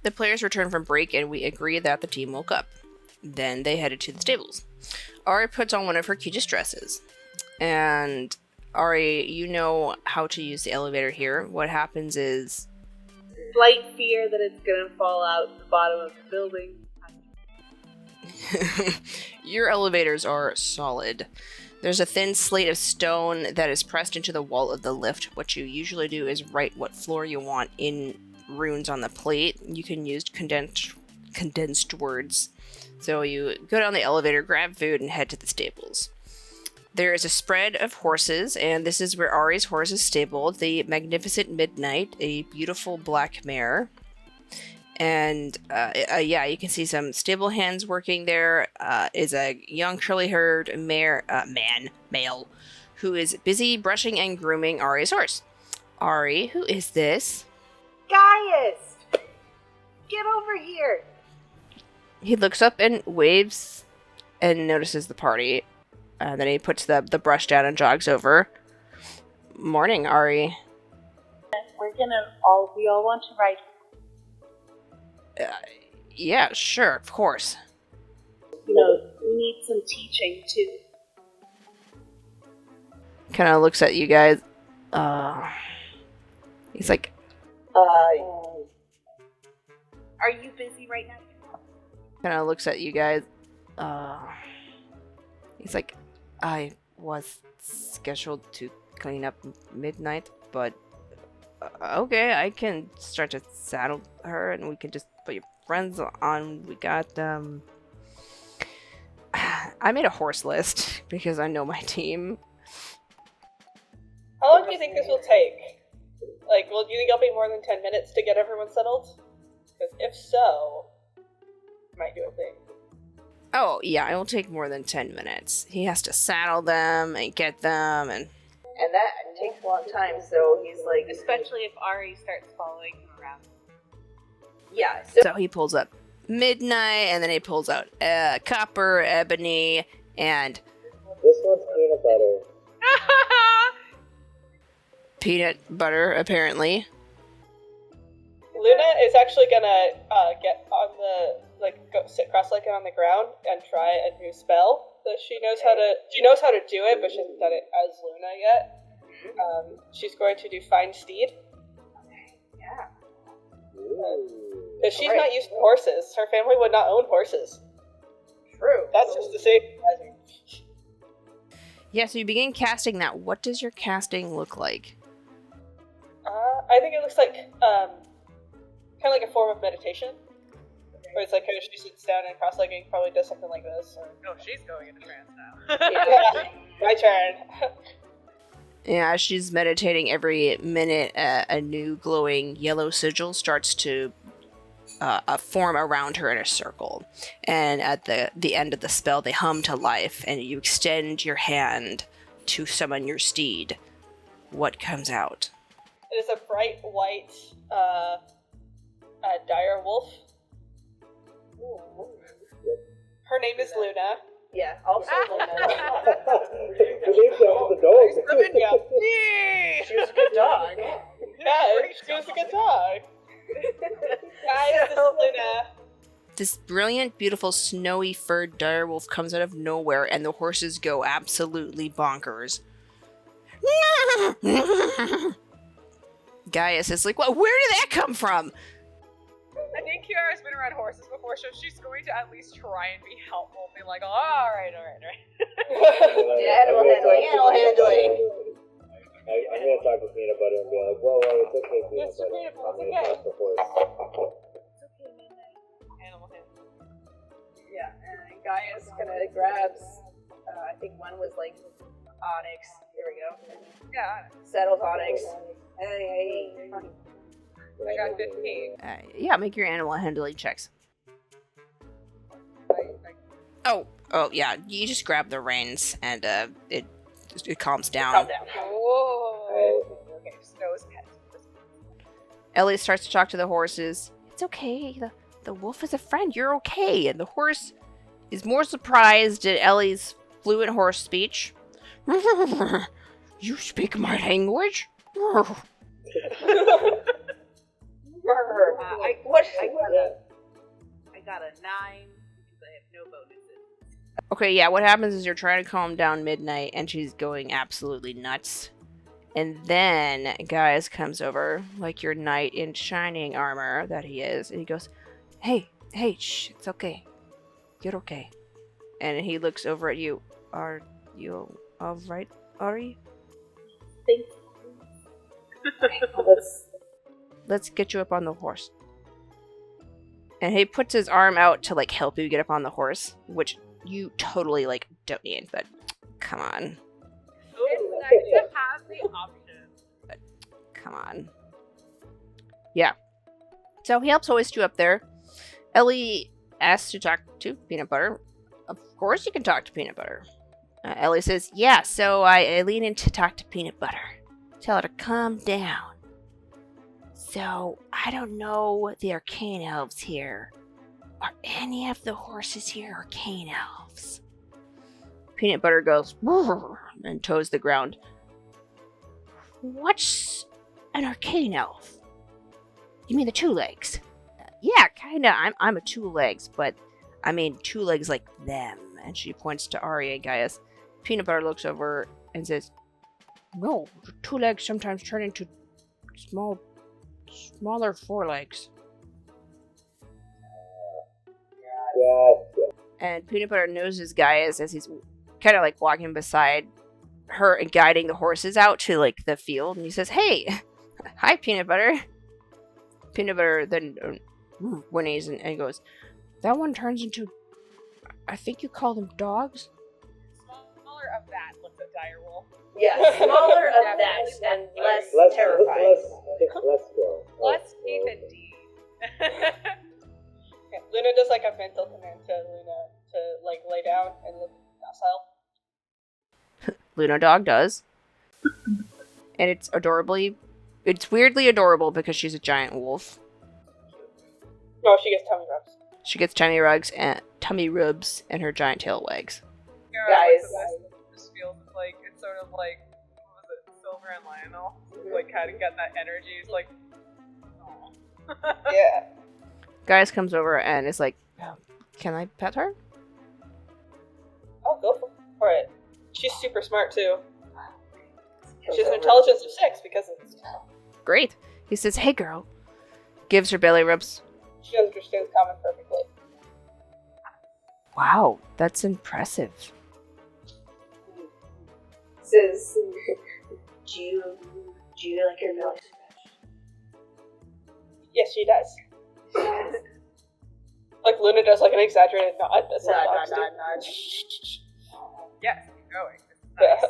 The players returned from break, and we agree that the team woke up. Then they headed to the stables. Ari puts on one of her cutest dresses. And Ari, you know how to use the elevator here. What happens is... Slight fear that it's going to fall out the bottom of the building. Your elevators are solid. There's a thin slate of stone that is pressed into the wall of the lift. What you usually do is write what floor you want in runes on the plate. You can use condensed words. So you go down the elevator, grab food, and head to the stables. There is a spread of horses, and this is where Ari's horse is stabled. The Magnificent Midnight, a beautiful black mare. And yeah, you can see some stable hands working there. Is a young curly-haired male, who is busy brushing and grooming Ari's horse. Ari, who is this? Gaius! Get over here! He looks up and waves and notices the party. Then he puts the brush down and jogs over. Morning, Ari. We all want to ride. Yeah, sure, of course. You know, we need some teaching too. Kind of looks at you guys. He's like, Are you busy right now? kind of looks at you guys. He's like, I was scheduled to clean up midnight, but okay, I can start to saddle her and we can just put your friends on. We got, I made a horse list because I know my team. How long do you think this will take? Like, do you think it'll be more than 10 minutes to get everyone settled? Because if so, might do a thing. Oh, yeah, it will take more than 10 minutes. He has to saddle them and get them, and that takes a long time, so he's like... Especially if Ari starts following him around. Yeah, so he pulls up Midnight, and then he pulls out Copper, Ebony, and... This one's peanut butter. Peanut butter, apparently. Luna is actually gonna get on the, go sit cross-legged on the ground and try a new spell. So she knows how to do it, but she hasn't done it as Luna yet. She's going to do Find Steed. Yeah. If she's not used to horses, her family would not own horses. True. That's just to say. Yeah, so you begin casting that. What does your casting look like? I think it looks like kind of like a form of meditation. Where it's like kind of she sits down and cross-legged, probably does something like this. Or... Oh, she's going into trance now. Yeah, my turn. Yeah, as she's meditating, every minute a new glowing yellow sigil starts to form around her in a circle. And at the end of the spell, they hum to life, and you extend your hand to summon your steed. What comes out? It is a bright white dire wolf. Her name is Luna. Yeah, also Luna. The name's after the dog. Yeah. She was a good dog. Yeah, she was a good dog. Guys, this is Luna. This brilliant, beautiful, snowy furred direwolf comes out of nowhere, and the horses go absolutely bonkers. Gaius is like, well, where did that come from? I think Ciara's been around horses before, so she's going to at least try and be helpful. Be like, alright. Animal handling. I'm gonna talk to Peanut Butter and be like, whoa, it's okay, Peanut Mr. Butter. Peanut Butter, I'm it's gonna okay. talk to horse. Animal handling. Yeah, and Gaius kind of grabs, I think one was like Onyx. Here we go. Yeah, Settles Onyx. Hey. I got 15. Yeah, make your animal handling checks. Oh, yeah, you just grab the reins, and it calms down. Calm down. Whoa. Okay, Snow's pet. Ellie starts to talk to the horses. It's okay, the wolf is a friend, you're okay. And the horse is more surprised at Ellie's fluent horse speech. You speak my language? her. I got a 9 because I have no bonuses. Okay, yeah, what happens is you're trying to calm down midnight and she's going absolutely nuts. And then Gaius comes over, like your knight in shining armor that he is, and he goes, Hey, shh, it's okay. You're okay. And he looks over at you. Are you alright, Ari? Thanks. Let's get you up on the horse. And he puts his arm out to, like, help you get up on the horse, which you totally, like, don't need, but come on. It's nice to have the option. Come on. Yeah. So he helps hoist you up there. Ellie asks to talk to Peanut Butter. Of course you can talk to Peanut Butter. Ellie says, yeah, so I lean in to talk to Peanut Butter. Tell her to calm down. So, I don't know the arcane elves here. Are any of the horses here arcane elves? Peanut Butter goes, and toes the ground. What's an arcane elf? You mean the two legs? Yeah, kinda. I'm a two legs, but I mean two legs like them. And she points to Ari and Gaius. Peanut Butter looks over and says, no, two legs sometimes turn into smaller forelegs. Yeah. And Peanut Butter noses Gaius as he's kind of like walking beside her and guiding the horses out to like the field. And he says, hey, hi, Peanut Butter. Peanut Butter then whinnies and goes, that one turns into, I think you call them dogs? Smaller of that looks at Direwolf. Yeah, smaller of that and less terrifying. Let's go. Less teeth indeed. Yeah, Luna does like a mental command to Luna to like lay down and look docile. Luna Dog does. And it's weirdly adorable because she's a giant wolf. No, she gets tummy rubs. She gets tummy rubs and her giant tail wags. Guys. This feels like, it's sort of like, what was it, Silver and Lionel? Like, kind of got that energy. It's like, oh. Yeah. Gaius comes over and is like, can I pet her? Oh, go for it. She's super smart too. She has an intelligence of 6 because of this. Great. He says, hey girl. Gives her belly rubs. She understands common perfectly. Wow, that's impressive. Says, do you like your belly Yes, she does. Like Luna does like an exaggerated nod. That's Nod, what dogs nod, do. nod. Yes, keep going. This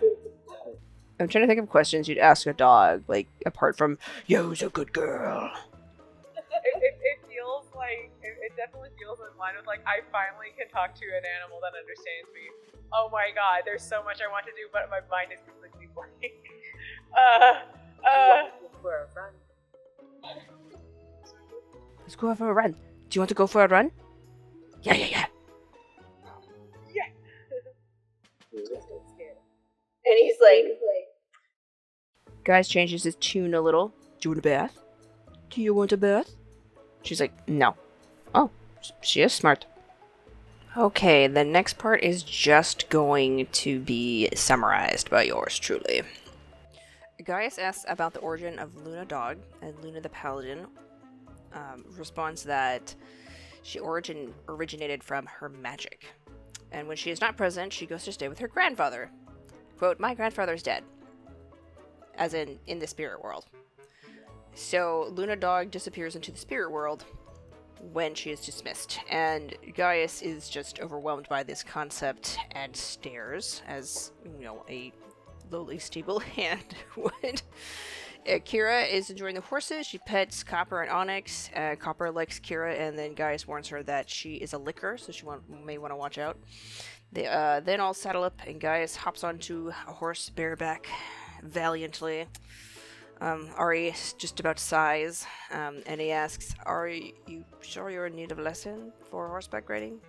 is nice. I'm trying to think of questions you'd ask a dog, like, apart from, yo's a good girl. It feels like, it definitely feels in line with, like, I finally can talk to an animal that understands me. Oh my god, there's so much I want to do, but my mind is completely blank. For a run. Let's go for a run. Do you want to go for a run? Yeah. And he's like, Gaius changes his tune a little. Do you want a bath? Do you want a bath? She's like, no. Oh, she is smart. Okay, the next part is just going to be summarized by yours truly. Gaius asks about the origin of Luna Dog, and Luna the Paladin responds that she originated from her magic. And when she is not present, she goes to stay with her grandfather. Quote, my grandfather's dead. As in the spirit world. So Luna Dog disappears into the spirit world when she is dismissed. And Gaius is just overwhelmed by this concept and stares, as, you know, a lowly stable hand would. Ciara is enjoying the horses. She pets Copper and Onyx. Copper likes Ciara, and then Gaius warns her that she is a licker, so she may want to watch out. They then all saddle up, and Gaius hops onto a horse bareback valiantly. Ari is just about to sighs, and he asks, are you sure you're in need of a lesson for horseback riding?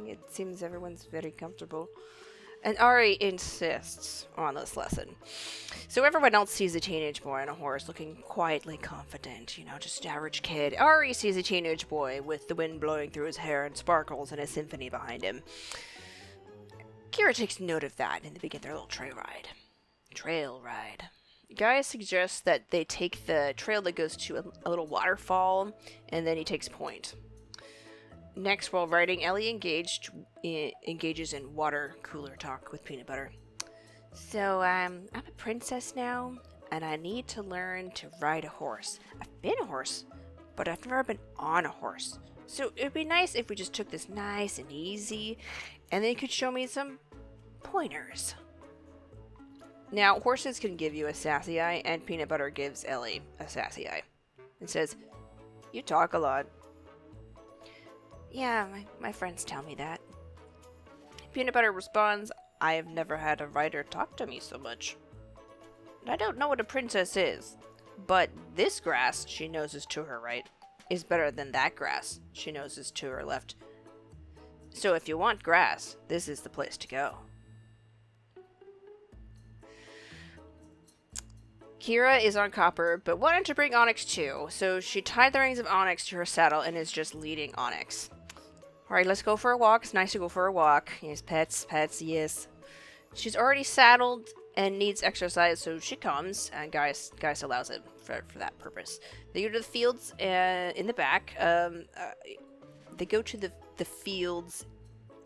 It seems everyone's very comfortable. And Ari insists on this lesson. So everyone else sees a teenage boy on a horse looking quietly confident, just average kid. Ari sees a teenage boy with the wind blowing through his hair and sparkles and a symphony behind him. Ciara takes note of that and they begin their little trail ride. Gaius suggests that they take the trail that goes to a little waterfall, and then he takes point. Next, while riding, Ellie engages in water cooler talk with Peanut Butter. So, I'm a princess now, and I need to learn to ride a horse. I've been a horse, but I've never been on a horse. So, it'd be nice if we just took this nice and easy, and then you could show me some pointers. Now, horses can give you a sassy eye, and Peanut Butter gives Ellie a sassy eye. And says, "You talk a lot." "Yeah, my friends tell me that." Peanut Butter responds, "I have never had a rider talk to me so much. I don't know what a princess is, but this grass she knows is to her right is better than that grass she knows is to her left. So if you want grass, this is the place to go." Ciara is on Copper, but wanted to bring Onyx too, so she tied the reins of Onyx to her saddle and is just leading Onyx. Alright, let's go for a walk. It's nice to go for a walk. Yes, pets, yes. She's already saddled and needs exercise, so she comes, and Gaius allows it for that purpose. They go to the fields in the back. They go to the fields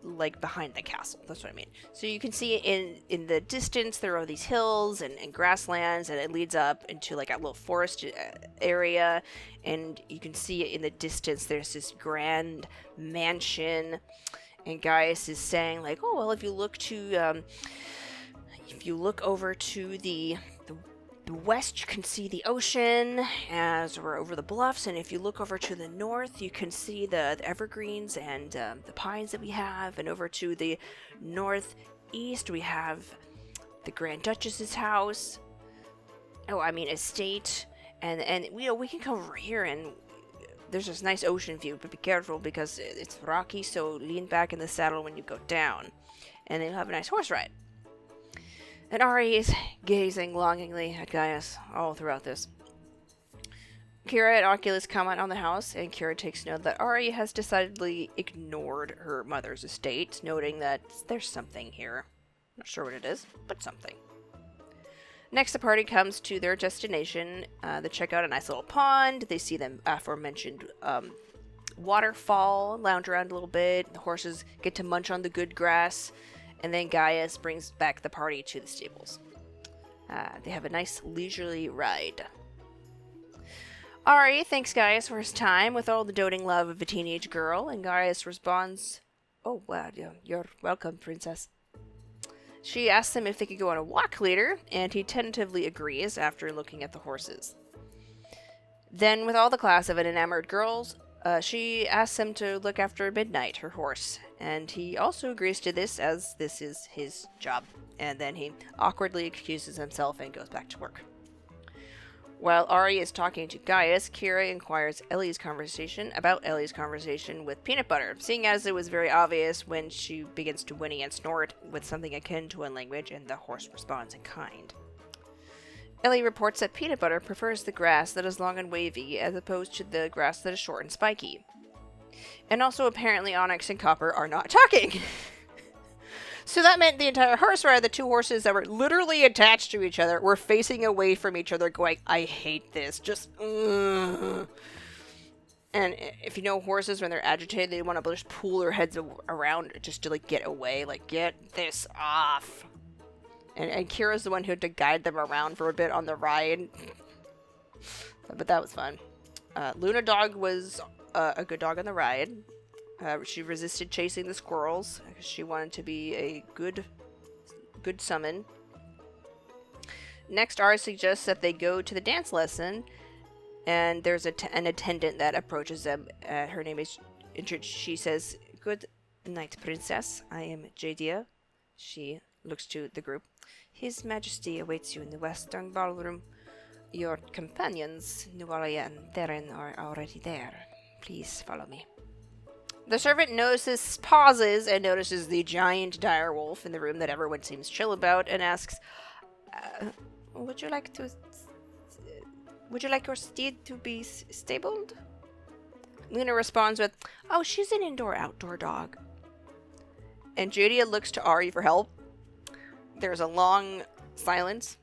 like behind the castle. That's what I mean. So you can see in the distance there are these hills and grasslands, and it leads up into like a little forest area, and you can see in the distance there's this grand mansion, and Gaius is saying like, "Oh well, if you look over to the west, you can see the ocean as we're over the bluffs, and if you look over to the north, you can see the evergreens and the pines that we have, and over to the northeast, we have the Grand Duchess's house. Estate, and we can come over here, and there's this nice ocean view, but be careful because it's rocky, so lean back in the saddle when you go down, and then you'll have a nice horse ride." And Ari is gazing longingly at Gaius all throughout this. Ciara and Oculus comment on the house, and Ciara takes note that Ari has decidedly ignored her mother's estate, noting that there's something here. Not sure what it is, but something. Next, the party comes to their destination. They check out a nice little pond. They see the aforementioned waterfall, lounge around a little bit. The horses get to munch on the good grass. And then Gaius brings back the party to the stables. They have a nice leisurely ride. Ari thanks Gaius for his time with all the doting love of a teenage girl, and Gaius responds, "Oh, well, you're welcome, princess." She asks him if they could go on a walk later, and he tentatively agrees after looking at the horses. Then, with all the class of enamored girls, she asks him to look after Midnight, her horse, and he also agrees to this as this is his job, and then he awkwardly excuses himself and goes back to work. While Ari is talking to Gaius, Ciara inquires Ellie's conversation with Peanut Butter, seeing as it was very obvious when she begins to whinny and snort with something akin to a language, and the horse responds in kind. Ellie reports that Peanut Butter prefers the grass that is long and wavy as opposed to the grass that is short and spiky. And also apparently Onyx and Copper are not talking. So that meant the entire horse ride, the two horses that were literally attached to each other were facing away from each other going, "I hate this, just And if you know horses, when they're agitated, they want to just pull their heads around just to get away, get this off. And Kira's the one who had to guide them around for a bit on the ride. But that was fun. Luna Dog was a good dog on the ride. She resisted chasing the squirrels because she wanted to be a good summon. Next, Ara suggests that they go to the dance lesson, and there's an attendant that approaches them. Her name is... She says, "Good night, princess. I am Jadia." She looks to the group. "His Majesty awaits you in the western ballroom. Your companions, Nualia and Darren, are already there. Please follow me." The servant pauses and notices the giant direwolf in the room that everyone seems chill about and asks, would you like your steed to be stabled? Luna responds with, oh, she's an indoor-outdoor dog. And Jadia looks to Ari for help. There's a long silence.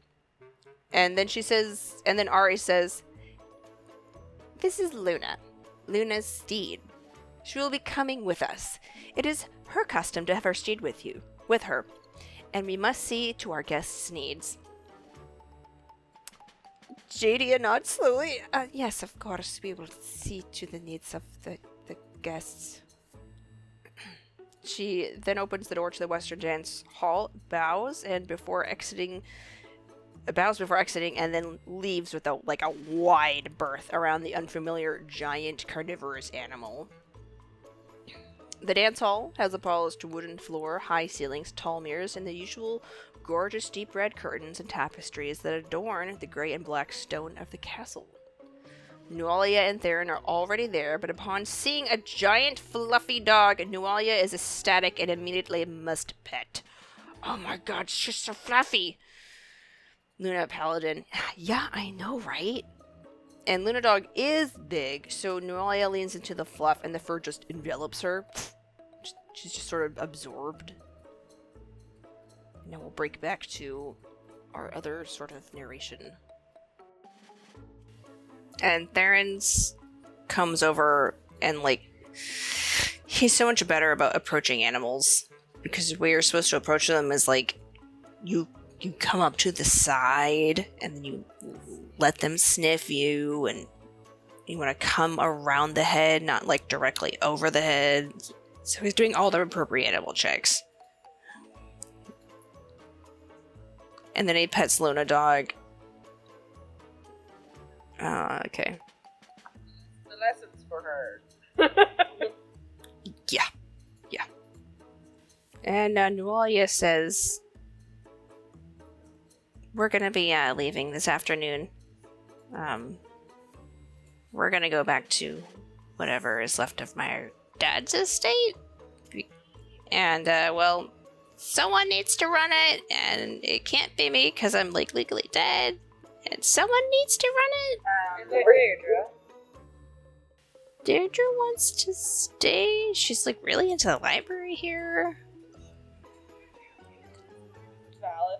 And then Ari says, this is Luna. Luna's steed. She will be coming with us. It is her custom to have her steed with her, and we must see to our guests' needs. Jadia nods slowly. Yes, of course, we will see to the needs of the guests. She then opens the door to the Western Dance Hall, bows before exiting, and then leaves with a wide berth around the unfamiliar giant carnivorous animal. The dance hall has a polished wooden floor, high ceilings, tall mirrors, and the usual gorgeous deep red curtains and tapestries that adorn the gray and black stone of the castle. Nualia and Theron are already there, but upon seeing a giant fluffy dog, Nualia is ecstatic and immediately must pet. Oh my god, she's so fluffy! Luna Paladin, yeah, I know, right? And Luna Dog is big, so Nualia leans into the fluff and the fur just envelops her. She's just sort of absorbed. Now we'll break back to our other sort of narration. And Theron's comes over and, he's so much better about approaching animals. Because the way you're supposed to approach them is, you come up to the side, and then you let them sniff you, and you want to come around the head, not, directly over the head. So he's doing all the appropriate animal checks. And then he pets Luna Dog. Okay. The lessons for her. Yeah. And Nualia says, we're gonna be leaving this afternoon. We're gonna go back to whatever is left of my dad's estate. And, someone needs to run it, and it can't be me because I'm, legally dead. And someone needs to run it. Deirdre. Deirdre wants to stay. She's, really into the library here. Valid.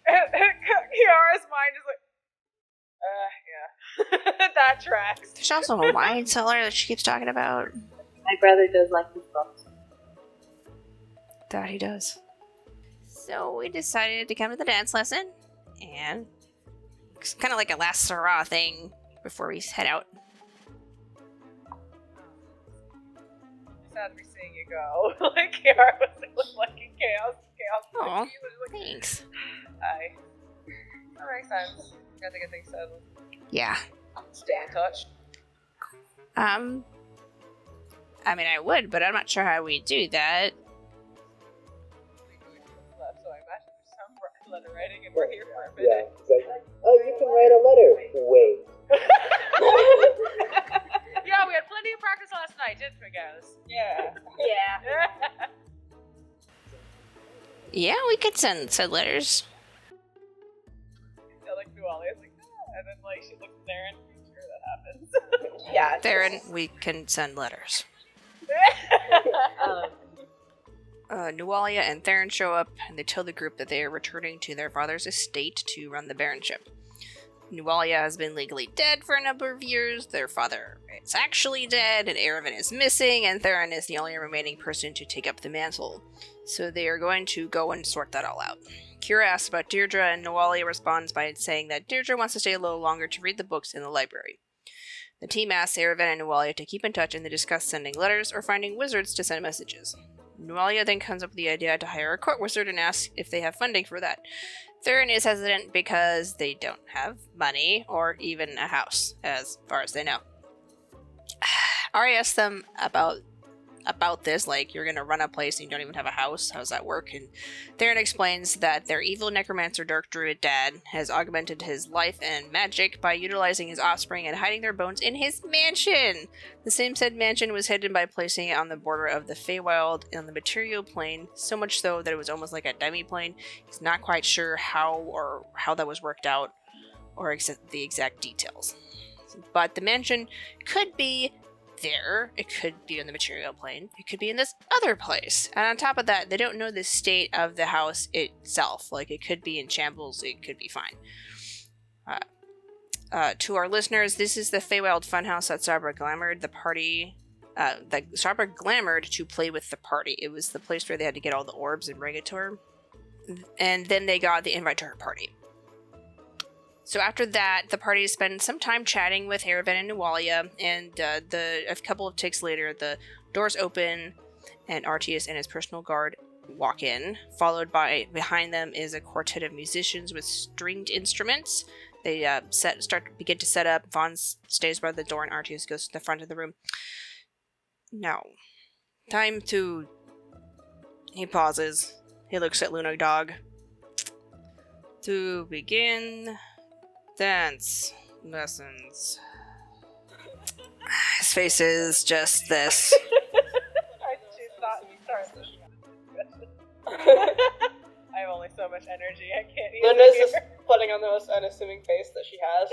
Ciara's mind is yeah. That tracks. There's also a wine cellar that she keeps talking about. My brother does like his books. That he does. So we decided to come to the dance lesson, and it's kind of like a last hurrah thing before we head out. Sad to be seeing you go. Ciara was like in chaos. Aw, thanks. Aye. That makes sense. Got to get things settled. Yeah. Stay in touch. I mean, I would, but I'm not sure how we do that. So I imagine there's some letter writing, and we're here for a Yeah, minute. it's like, oh, you can write a letter. Wait. Yeah, we had plenty of practice last night, didn't we, guys? Yeah. Yeah. Yeah, we could send letters. Yeah, Nualia's and then she looks at Theron, and sure that happens. Yeah. Theron, we can send letters. Nualia and Theron show up, and they tell the group that they are returning to their father's estate to run the baronship. Nualia has been legally dead for a number of years, their father is actually dead, and Erevan is missing, and Theron is the only remaining person to take up the mantle. So they are going to go and sort that all out. Ciara asks about Deirdre, and Nualia responds by saying that Deirdre wants to stay a little longer to read the books in the library. The team asks Erevan and Nualia to keep in touch, and they discuss sending letters or finding wizards to send messages. Nualia then comes up with the idea to hire a court wizard and asks if they have funding for that. Theron is hesitant because they don't have money or even a house, as far as they know. Ari asks them about about this, like, you're gonna run a place and you don't even have a house. How does that work? And Theron explains that their evil necromancer dark druid dad has augmented his life and magic by utilizing his offspring and hiding their bones in his mansion. The same said mansion was hidden by placing it on the border of the Feywild on the material plane, so much so that it was almost like a demi-plane. He's not quite sure how that was worked out or the exact details. But the mansion could be there, it could be on the material plane, it could be in this other place. And on top of that, they don't know the state of the house itself. Like, it could be in shambles, it could be fine. To our listeners, this is the Feywild Funhouse that Sabra glamoured the party. That Sabra glamoured to play with the party. It was the place where they had to get all the orbs and Regator. And then they got the invite to her party. So after that, the party spends some time chatting with Aravan and Nualia, and a couple of ticks later, the doors open, and Arteus and his personal guard walk in, followed by, behind them is a quartet of musicians with stringed instruments. They begin to set up. Vaughn stays by the door, and Arteus goes to the front of the room. Now, time to... He pauses. He looks at Luna Dog. To begin... dance lessons. His face is just this. I have only so much energy. I can't use Luna's it just putting on the most unassuming face that she has.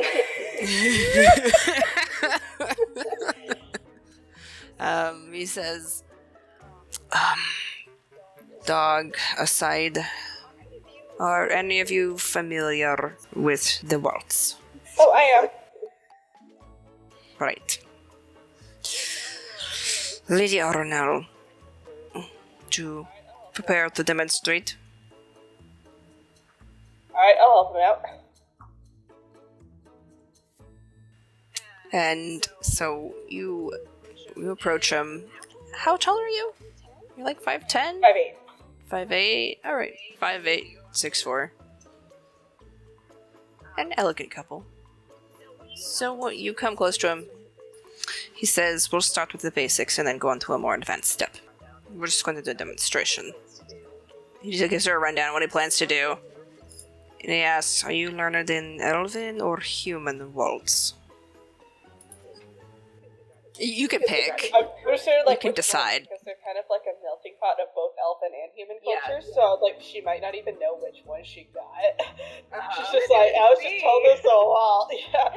He says, Dog aside, are any of you familiar with the waltz? Oh, I am. Right. Lady Aronel, to prepare to demonstrate. Alright, I'll help him out. And so you approach him. How tall are you? You're like 5'10"? 5'8". 5'8". Alright, 5'8", 6'4". An elegant couple. So you come close to him. He says, we'll start with the basics and then go on to a more advanced step. We're just going to do a demonstration. He just gives her a rundown of what he plans to do. And he asks, are you learned in elven or human waltz? You can pick. I'm just sort of like You can decide. Because they're kind of like a melting pot of both elfin and human Yeah. cultures, so like she might not even know which one she got. She's just like, I was just told this so well. Yeah.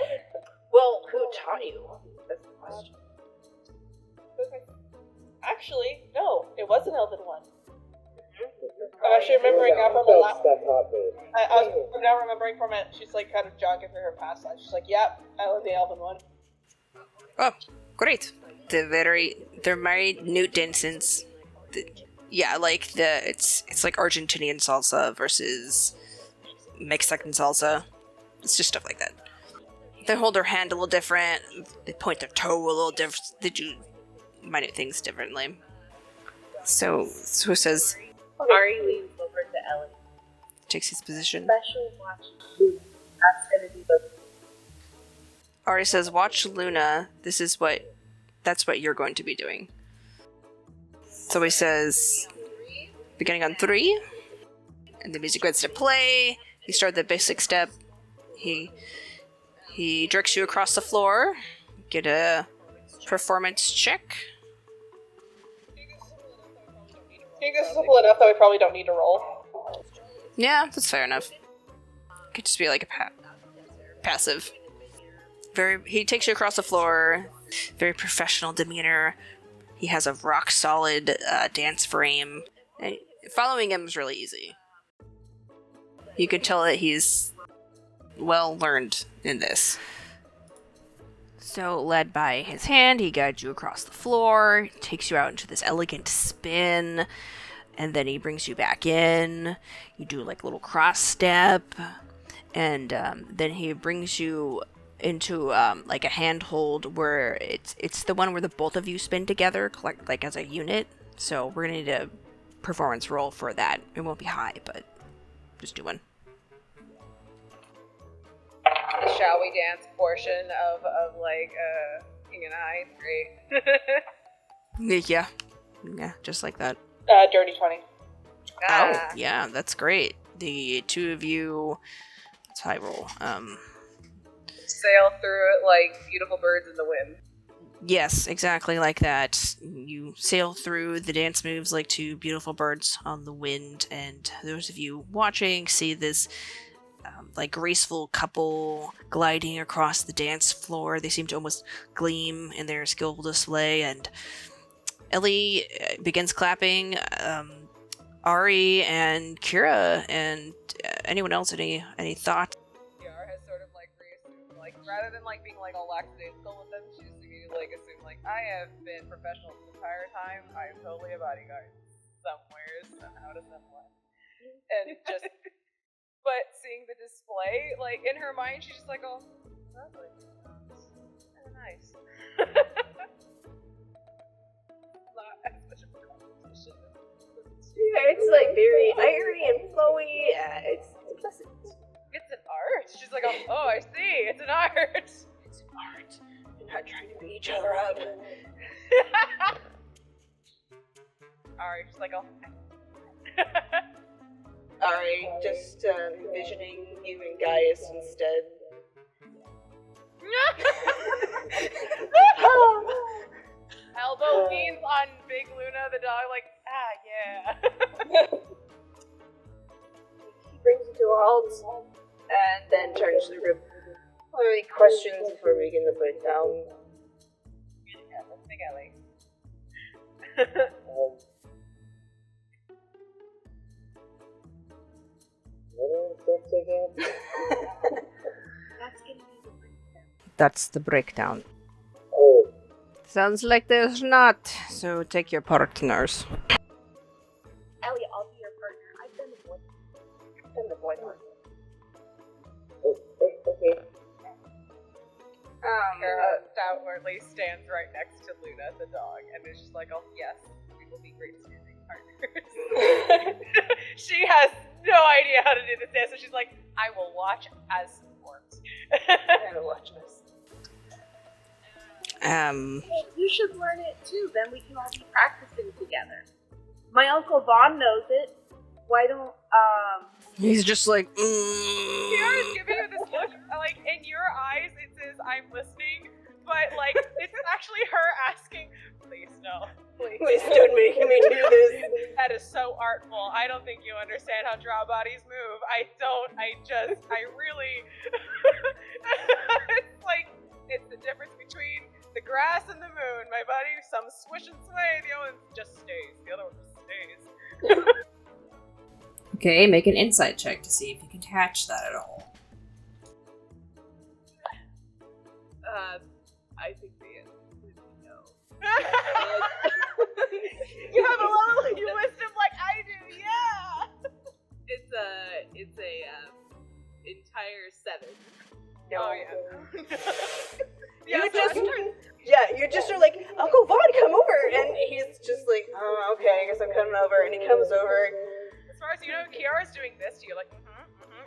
Well, who taught you? That's the question. Actually, no, it was an elven one. I'm actually remembering now from the last. That taught me. I'm now remembering from it. She's like kind of jogging through her past life. She's like, "Yep, I love the elven one." Oh, great. They're married Newt Dinsons. It's like Argentinian salsa versus Mexican salsa. It's just stuff like that. They hold their hand a little different. They point their toe a little different. They do minute things differently. So it says, Ari leans over to Ellie. takes his position. Special watch Luna. That's gonna be the Ari says, watch Luna. That's what you're going to be doing. So he says, beginning on 3, and the music gets to play. You start the basic step. He directs you across the floor. Get a performance check. I think this is simple enough that we probably don't need to roll. Yeah, that's fair enough. Could just be like a passive. He takes you across the floor. Very professional demeanor. He has a rock solid dance frame. And following him is really easy. You can tell that he's well learned in this. So, led by his hand, he guides you across the floor, takes you out into this elegant spin, and then he brings you back in. You do like a little cross step, and then he brings you into like a handhold where it's the one where the both of you spin together, like as a unit. So we're gonna need a performance roll for that. It won't be high, but just do one. The shall we dance portion of like King and I. Great. Yeah. Yeah, just like that. Dirty 20. Oh, yeah, that's great. The two of you... Let's high roll. Sail through it like beautiful birds in the wind. Yes, exactly like that. You sail through the dance moves like two beautiful birds on the wind, and those of you watching see this like graceful couple gliding across the dance floor. They seem to almost gleam in their skillful display, and Ellie begins clapping. Ari and Ciara and anyone else, any thoughts? Ciara has sort of like reassumed, like rather than like being like all lackadaisical with them, she's immediately like assumed like I have been professional this entire time. I am totally a bodyguard somewhere, somehow to someone, and just. But seeing the display, like in her mind, she's just like, oh, lovely, kind of nice. Not as much of a competition. Yeah, it's like very airy and flowy. It's pleasant. It's an art. She's like, oh, I see. It's an art. It's an art. We're not trying to beat each other up. Alright, she's like, oh. Alright, just envisioning you and Gaius instead. Elbow leans on Big Luna, the dog, like, yeah. He brings you to a halt and then turns to the group. Are there any questions before we begin the breakdown? Yeah, that's Big Ellie. What again? That's gonna be the breakdown. That's the breakdown. Oh, Sounds like there's not, so take your partners. Ellie, I'll be your partner. I've done the boy. I've done the boy part. okay. Ciara outwardly stands right next to Luna, the dog, and is just like, oh, yes, we will be great standing partners. She has no idea how to do this dance, so she's like, I will watch as support. I'm gonna watch this. You should learn it too. Then we can all be practicing together. My Uncle Vaughn knows it. Why don't He's just like, Ciara's giving you this look, like, in your eyes it says, I'm listening, but, like, it's actually her asking, please no, please. Please don't make me do this. That is so artful. I don't think you understand how drow bodies move. I really... It's like, it's the difference between the grass and the moon. My buddy, some swish and sway, the other one just stays. The other one just stays. Okay, make an insight check to see if you can catch that at all. I think the answer is no. You have a level of wisdom like I do, yeah! It's a entire 7. No. Oh, yeah. You just are like, Uncle Vaughn, come over, and he's just like, oh, okay, I guess I'm coming over, and he comes over. As far as you know, Ciara's doing this to you, like,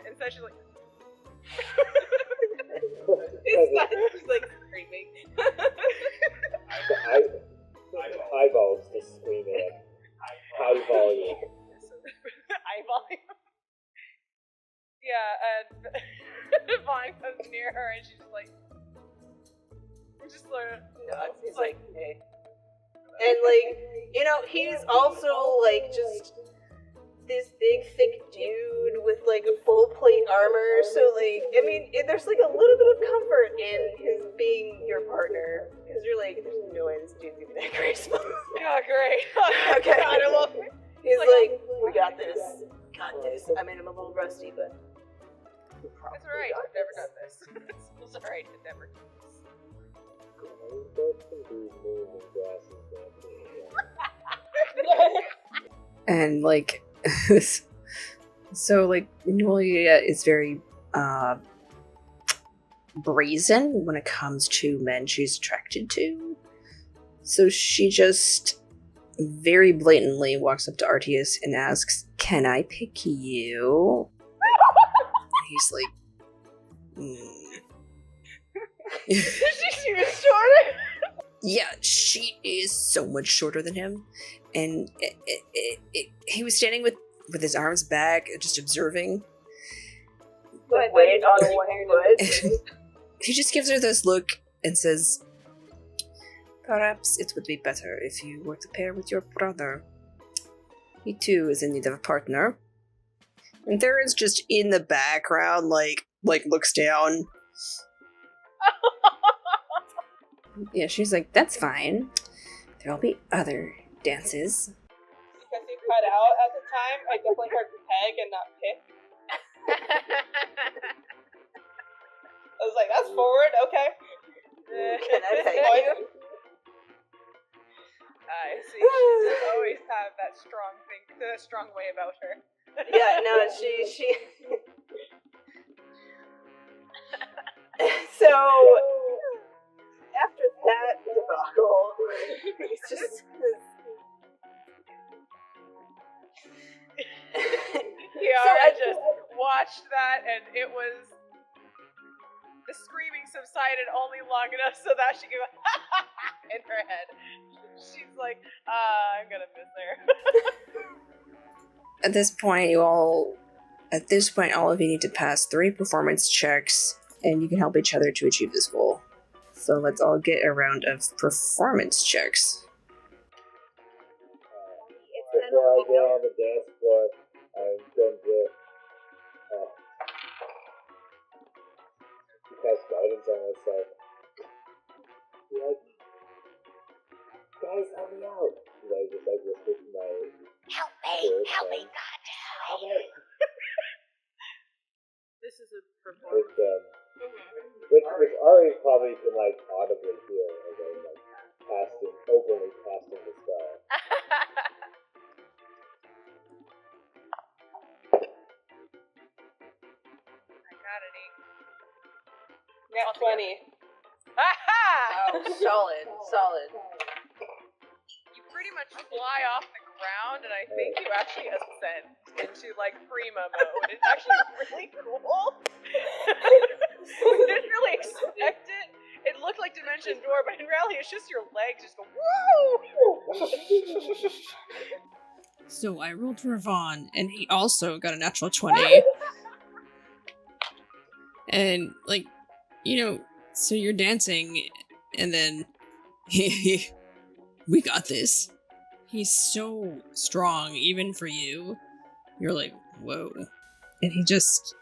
and so she's like, He's like screaming. Eyeballs just screaming at high volume. eyeballing. Yeah, and Vaughn comes near her, and she's just sort of No, he's like, hey. And like, you know, he's also like just this big thick dude with like full plate armor, so like, I mean, there's like a little bit of comfort in his being your partner, because you're like, there's no way this dude's gonna be that graceful. Oh, great. Okay. God, I love it. He's like, we got this. Got this. I mean, I'm a little rusty, but It's alright, I've never done this. It's alright, I've never done And like so like Noelia is very brazen when it comes to men she's attracted to. So she just very blatantly walks up to Arteus and asks, "Can I pick you?" And he's like, She's even shorter. Yeah, she is so much shorter than him. and he was standing with his arms back, just observing. But wait on one foot. He just gives her this look and says, "Perhaps it would be better if you were to pair with your brother. He too is in need of a partner." And Theron's just in the background, like looks down. Yeah, she's like, "That's fine. There'll be other dances." Because you cut out at the time, I definitely heard peg and not pick. I was like, that's forward, okay. Can I peg you? I see. She always have that strong way about her. Yeah, no, she. So after that debacle, he's just. Ciara just watched that, and it was the screaming subsided only long enough so that she could in her head. She's like, I'm gonna miss her. At this point, all of you need to pass 3 performance checks, and you can help each other to achieve this goal. So let's all get a round of performance checks. Before I get on the dance floor, I'm going to cast guidance on myself. Like, guys, help me out. I just whisper to my Help me, God, help me. This is a performance. Which Ari probably can audibly hear as I'm openly casting the spell. I got an 8. Net 20. Aha! Oh, solid. You pretty much fly off the ground, and I think you actually ascend into prima mode. It's actually really cool. We didn't really expect it. It looked like Dimension Door, but in reality, it's just your legs just go woo. So I rolled for Vaughn, and he also got a natural 20. And, so you're dancing, and then we got this. He's so strong, even for you. You're like, whoa. And he just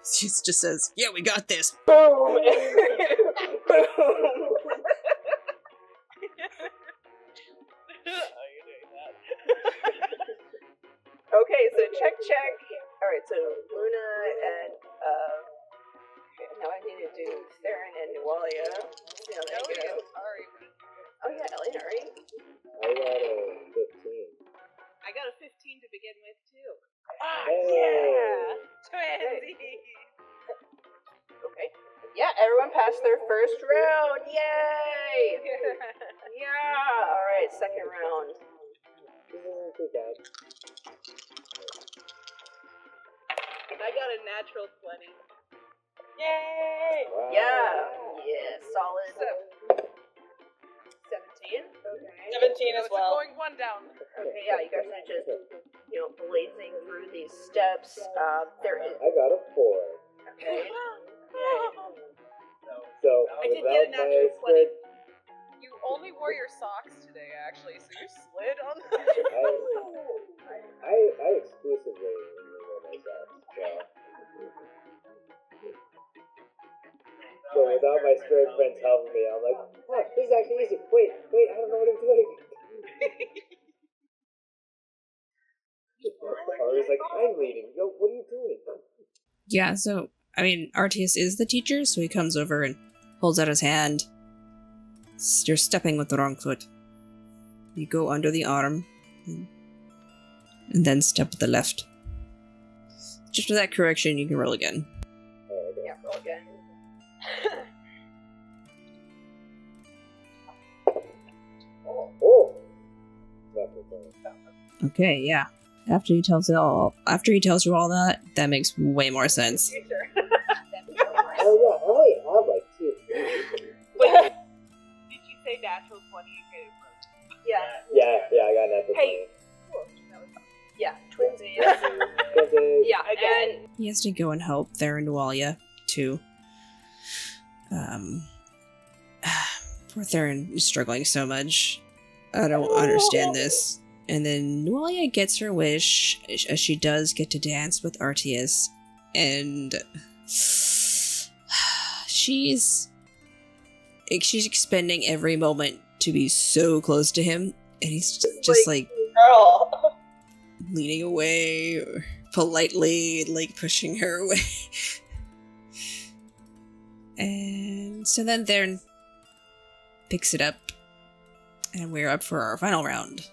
says, "Yeah, we got this." Boom! Boom! Okay, so check. Alright, so Luna and, now I need to do Theron and Nualia. See how they go. Oh yeah, Ellie and Ari. I got a 15. I got a 15 to begin with, too. Ah, Hey. yeah! Twinsies! Okay. Yeah, everyone passed their first round. Yay! Yeah! Alright, second round. This isn't too bad. I got a natural 20. Yay! Wow. Yeah! Yeah, solid. 17. Okay. 17 as It's well. going one down. Okay, yeah, you guys are just, blazing through these steps. There is. I got a 4. Okay. So, I did without get a my natural 20. spread, You only wore your socks today, actually, so you slid on the... I exclusively wear my socks. So without my spirit friends helping me, I'm like, oh, this is actually easy. Wait, I don't know what I'm doing. Or he's like, I'm leading. Yo, what are you doing? Yeah, so, Arteus is the teacher, so he comes over and holds out his hand. You're stepping with the wrong foot. You go under the arm, and then step with the left. Just for that correction, you can roll again. Yeah, roll again. Oh! Okay, yeah. After he tells you all that, that makes way more sense. Oh yeah, I only have 2. Wait, did you say natural 20 you hit it first? Yeah. Yeah, I got an natural Hey. Cool. Yeah, twinsies. 20. Yeah, and He has to go and help Theron Nualia too. Poor Theron is struggling so much. I don't understand this. And then Nualia gets her wish, as she does get to dance with Arteus, and she's expending every moment to be so close to him, and he's just like Girl. leaning away, or politely like pushing her away. And so then Theron picks it up, and we're up for our final round.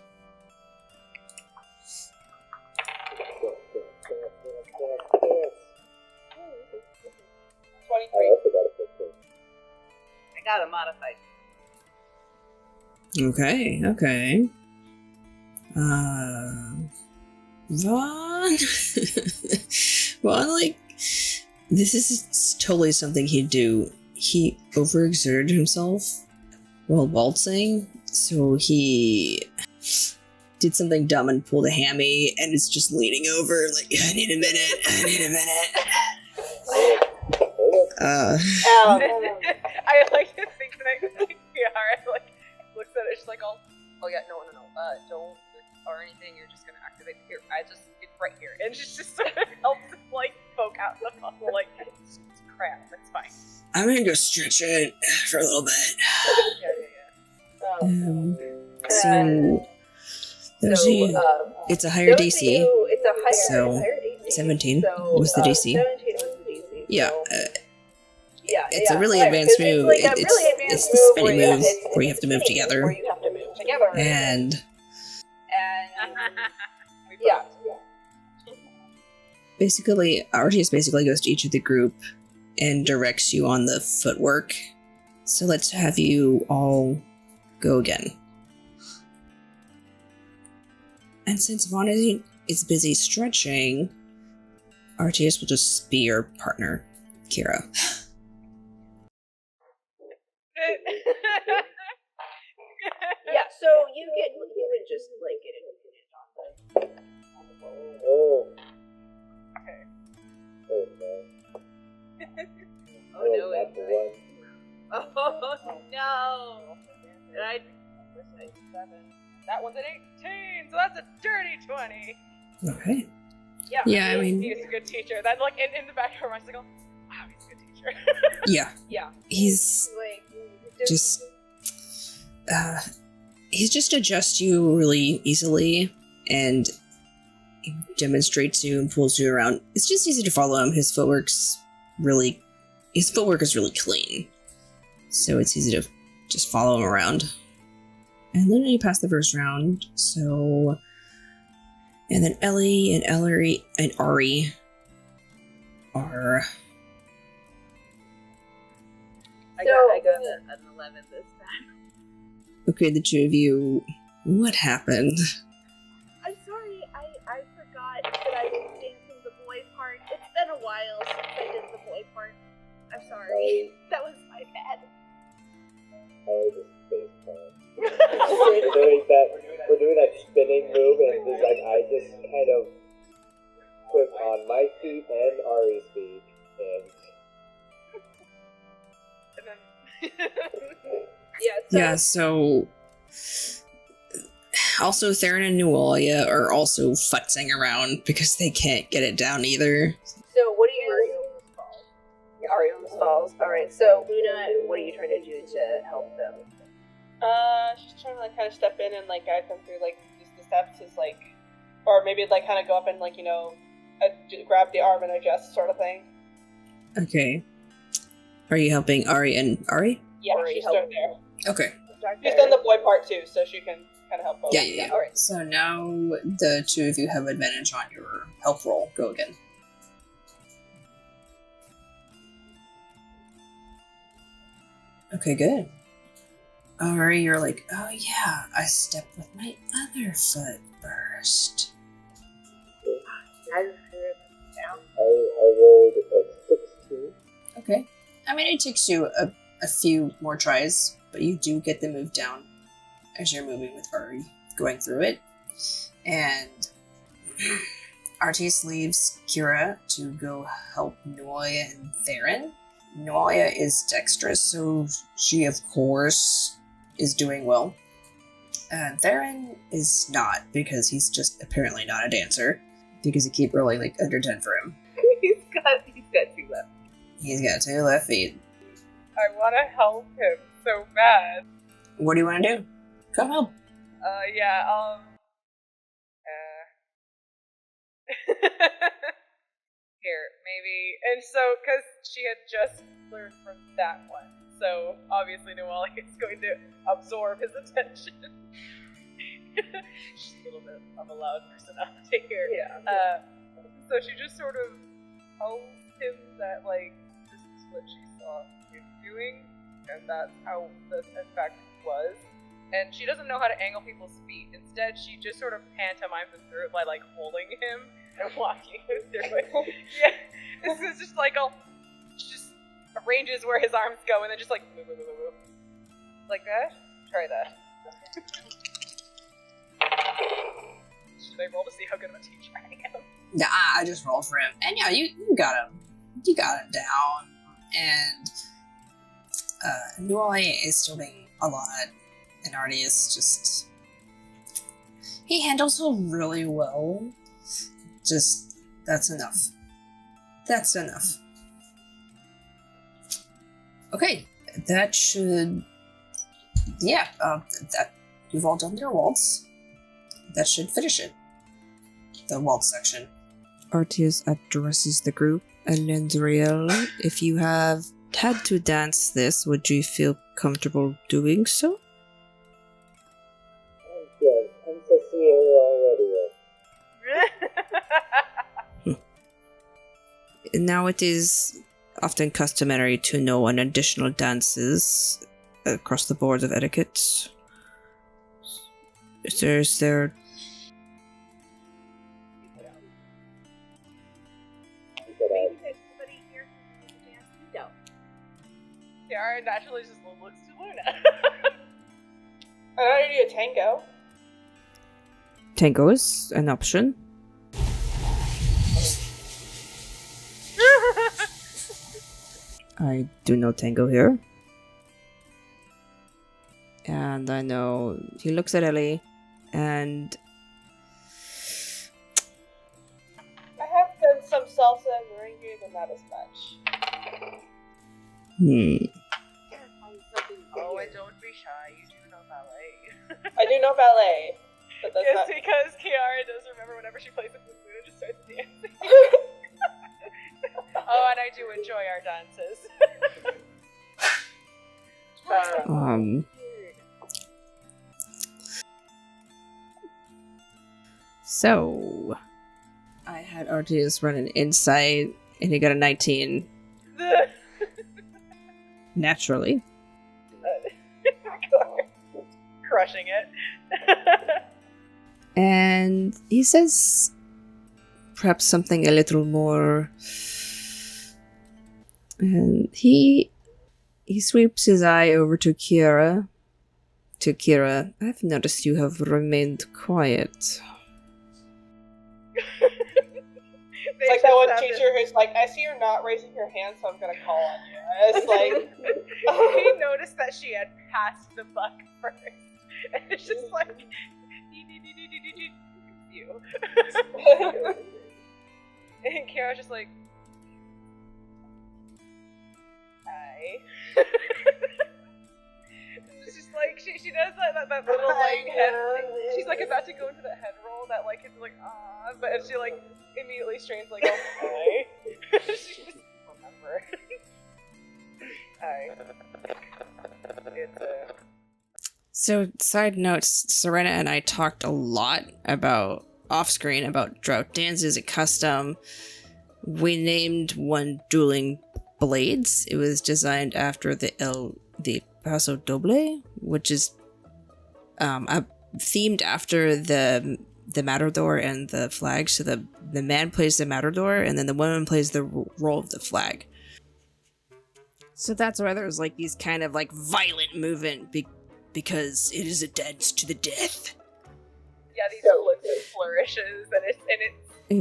I 23. also got a 15. I got a modified. Okay. Vaughn? Vaughn, like, this is totally something he'd do. He overexerted himself while waltzing, so he did something dumb and pulled a hammy, and is just leaning over, like, I need a minute. I like to think that Ciara like looks at it, she's like, oh yeah, no, don't or anything. You're just gonna activate here. It's right here, and she just sort of helps him like poke out the muscle, like it's crap. It's fine. I'm gonna go stretch it for a little bit. So, those of you, it's a higher DC. It's a higher, So, higher DC. 17 So, was the DC. 17 was the DC. Yeah, So, yeah, it's a really right, advanced 'cause move. It's, like a really advanced it's the spinning where move it's where you have to move together. Where you have to move together. And Yeah. basically, Arteus basically goes to each of the group and directs you on the footwork. So let's have you all go again. And since Vaughn is busy stretching, Arteus will just be your partner, Ciara. Yeah, so you would just like get it on the Oh. Okay. Oh, man. Oh no, that's the it's one. Oh no! And I 7. That one's an 18, so that's a dirty 20. Okay. Yeah. Yeah, I mean, He's a good teacher. That like in the back of her mind, she's like, wow, he's a good teacher. yeah. Yeah. He's Like just adjusts you really easily and demonstrates you and pulls you around. It's just easy to follow him. His footwork is really clean, so it's easy to just follow him around. And then you pass the first round, so, and then Ellie and Ari are. I got an 11 this time. Okay, the two of you, what happened? I'm sorry, I forgot that I was dancing the boy part. It's been a while since I did the boy part. I'm sorry. That was my bad. Oh, the space plan. We're doing that spinning move, and it's like I just kind of put on my feet and Ari's feet, and Yeah, so also Theron and Nualia are also futzing around because they can't get it down either. So what are you Ari almost falls. Alright, so Luna, what are you trying to do to help them? She's trying to like kind of step in and like guide them through like just the steps is like, or maybe like kind of go up and like grab the arm and adjust sort of thing. Okay. Are you helping Ari and Ari? Yeah, Or she's help- right there. Okay. She's done the boy part too, so she can kind of help both. Yeah. Alright. So now the two of you have advantage on your help roll. Go again. Okay, good. Ari, you're like, oh yeah, I stepped with my other foot first. I just threw it down. I rolled a 16. Okay. I mean, it takes you a few more tries, but you do get the move down. as you're moving with her, going through it. And Arteus leaves Ciara to go help Noia and Theron. Noia is dexterous, so she, of course, is doing well. Theron is not, because he's just apparently not a dancer, because you keep rolling like under 10 for him. he's got 2 left. He's got 2 left feet. I want to help him so bad. What do you want to do? Come help. Yeah, Here, maybe. And so, because she had just learned from that one, so obviously Noelle is going to absorb his attention. She's a little bit of a loud personality here. Yeah. So she just sort of tells him that, like, this is what she saw him doing, and that's how this, in fact, was. And she doesn't know how to angle people's feet. Instead, she just sort of pantomimes him through it by, like, holding him and walking him through it. Yeah, this is just like, she just arranges where his arms go and then just, like, move. Like that? Try that. Should I roll to see how good of a teacher I am? Nah, I just rolled for him. And yeah, you got him. You got him down. And Noelle is still being a lot. And Arteus just... He handles her really well. Just, that's enough. That's enough. Okay, that should... Yeah, that you've all done your waltz. That should finish it. The waltz section. Arteus addresses the group, and Lendriel, if you have had to dance this, would you feel comfortable doing so? Yes, I'm so Ciara already. Now it is often customary to know an additional dances across the board of etiquette. Is there... Maybe somebody here can do the dance we don't. Ciara naturally just looks to Luna. I know how to do a tango. Tango is an option. I do know tango here. And I know he looks at Ellie and I have done some salsa and merengue, but not as much. Oh, and don't be shy, you do know ballet. I do know ballet, but that's It's not... because Ciara does remember whenever she plays it with Luna, just starts dancing. Oh, and I do enjoy our dances. So I had Arteus run an insight and he got a 19. Naturally. Crushing it. And he says perhaps something a little more, and he sweeps his eye over to Ciara. To Ciara, I've noticed you have remained quiet. It's like that one teacher who's like, I see you're not raising your hand, so I'm gonna call on you. It's like... He noticed that she had passed the buck first. And it's just like... You. And Ciara's just like... Hi. It's just like, she does that little, like, head thing. She's, like, about to go into the head roll that, like, it's like, ah, but she, like, immediately strains, like, oh, hi. She just remember. Hi. It's a... So, side notes, Serena and I talked a lot about, off-screen, about drought dances at custom. We named one Dueling Blades. It was designed after the Paso Doble, which is themed after the matador and the flag. So the man plays the matador, and then the woman plays the role of the flag. So that's why there's like these kind of like violent movement because it is a dance to the death. Yeah, these looks and flourishes, and it's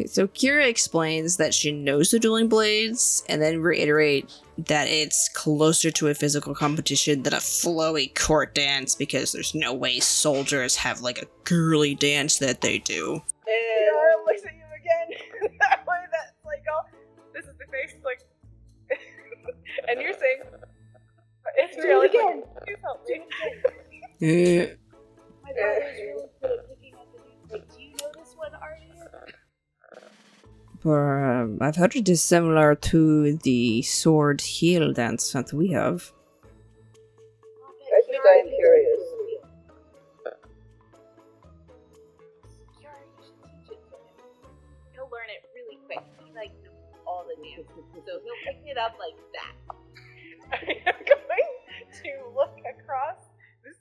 So Ciara explains that she knows the Dueling Blades, and then reiterate that it's closer to a physical competition than a flowy court dance, because there's no way soldiers have like a girly dance that they do. And Ciara looks at you again. That way, that's like, oh, this is the face, like, and you're saying, it's really again. Please help me. My brother's really good at picking up the news. Like, do you know this one, Arteus? I've heard it is similar to the sword heel dance that we have. I think I'm curious. Ciara, you should teach it to him. He'll learn it really quick. He like knows all the dances, so he'll pick it up like that. I am going to look across this.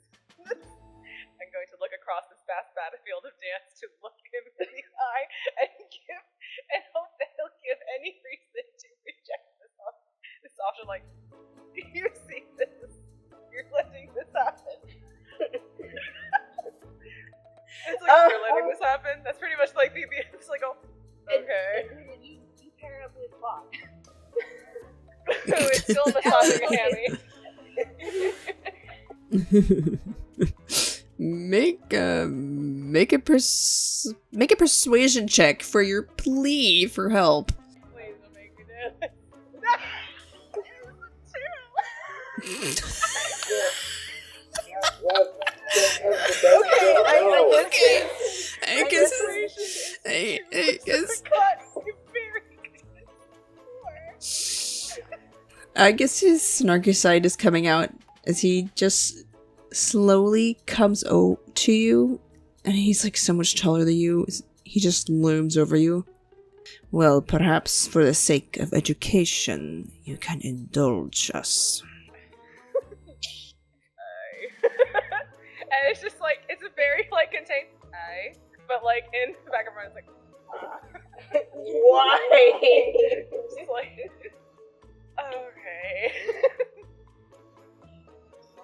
I'm going to look across this vast battlefield of dance to look him in the eye and hope that he'll give any reason to reject this option. Like, you see this? You're letting this happen. It's like you're letting this happen. That's pretty much like the it's like, oh, okay. And you pair up with Bob. It's still massaging Hammy. Make a persuasion check for your plea for help. Please don't make me do it. I guess his snarky side is coming out as he just slowly comes to you, and he's like so much taller than you. He just looms over you. Well, perhaps for the sake of education, you can indulge us. And it's just like, it's a very like contained but like in the back of my mind, it's like, Why? she's like, okay.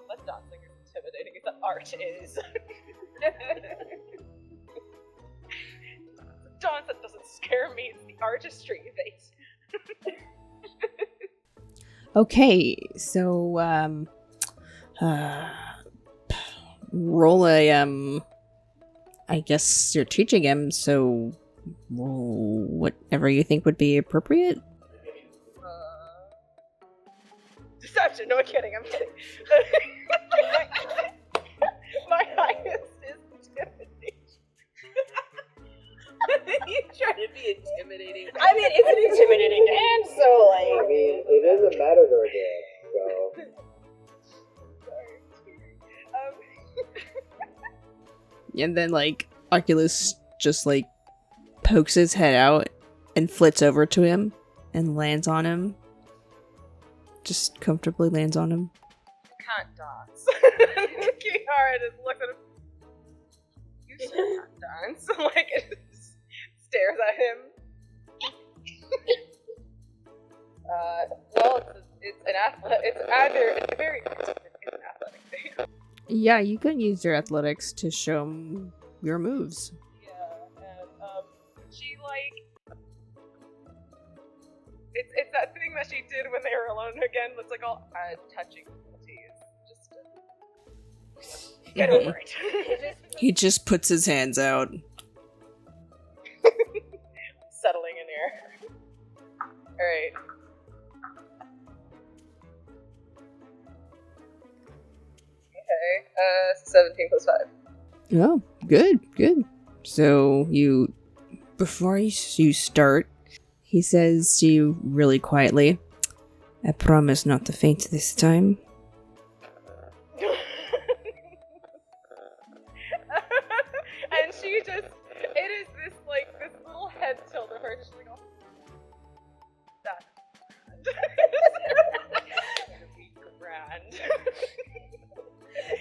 That dancing is intimidating. It's the art is. Dance that doesn't scare me. It's the artistry of it. Okay, so roll a I guess you're teaching him, so roll whatever you think would be appropriate. Deception. No, I'm kidding. I'm kidding. My highest is intimidation. You try to be intimidating. I mean, it's an intimidating dance, so like. I mean, it is a matador dance, so. And then like Oculus just like pokes his head out and flits over to him and lands on him. Just comfortably lands on him. Can't dance. Ciara just looks at him. You still can't dance. Like, it just stares at him. Well, it's an athletic thing. Yeah, you can use your athletics to show him your moves. Yeah, and she like it's that thing that she did when they were alone again. It's like all touching abilities. Just get over it. He just puts his hands out. Settling in here. All right. Okay. 17 plus 5. Oh, good. So before you start, he says to you really quietly, I promise not to faint this time. And she just, it is this little head tilt of her, just like, oh, that's grand.